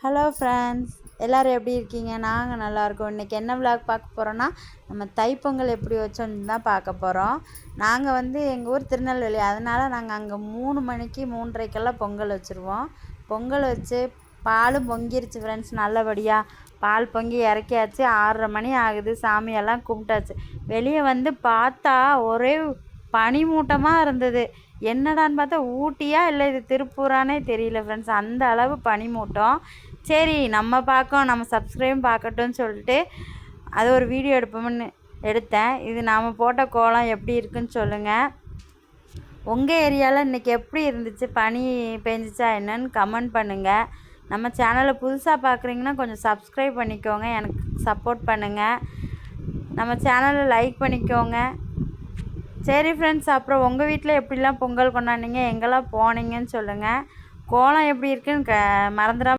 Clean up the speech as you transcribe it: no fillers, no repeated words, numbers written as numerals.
Hello friends, எல்லோரும் எப்படி இருக்கீங்க? நாங்கள் நல்லாயிருக்கோம். இன்றைக்கி என்ன விளாக் பார்க்க போகிறோன்னா, நம்ம தைப்பொங்கல் எப்படி வச்சோன்னு தான் பார்க்க போகிறோம். நாங்கள் எங்கள் ஊர் திருநெல்வேலி, அதனால் நாங்கள் அங்கே 3 மணிக்கு 3:30க்கெல்லாம் பொங்கல் வச்சுருவோம். பொங்கல் வச்சு பாலும் பொங்கிருச்சு ஃப்ரெண்ட்ஸ். நல்லபடியாக பால் பொங்கி இறக்கியாச்சு. 6:30 மணி ஆகுது. சாமியெல்லாம் கும்பிட்டாச்சு. வெளியே பார்த்தா ஒரே பனிமூட்டமாக இருந்தது. என்னடான்னு பார்த்தா ஊட்டியா இல்லை இது திருப்பூரானே தெரியல ஃப்ரெண்ட்ஸ். அந்த அளவு பனிமூட்டம். சரி, நம்ம பார்க்கோம், நம்ம சப்ஸ்கிரைப் பார்க்கட்டும்னு சொல்லிட்டு அது ஒரு வீடியோ எடுப்போம்னு எடுத்தேன். இது நாம் போட்ட கோலம் எப்படி இருக்குன்னு சொல்லுங்கள். உங்கள் ஏரியாவில் இன்றைக்கி எப்படி இருந்துச்சு? பனி பெஞ்சிச்சா என்னன்னு கமெண்ட் பண்ணுங்கள். நம்ம சேனலை புதுசாக பார்க்குறீங்கன்னா கொஞ்சம் சப்ஸ்கிரைப் பண்ணிக்கோங்க, எனக்கு சப்போர்ட் பண்ணுங்கள். நம்ம சேனலை லைக் பண்ணிக்கோங்க. சரி ஃப்ரெண்ட்ஸ், அப்புறம் உங்கள் வீட்டில் எப்படிலாம் பொங்கல் கொண்டாடினீங்க, எங்கெல்லாம் போனீங்கன்னு சொல்லுங்கள். கோலம் எப்படி இருக்குன்னு மறந்துடாம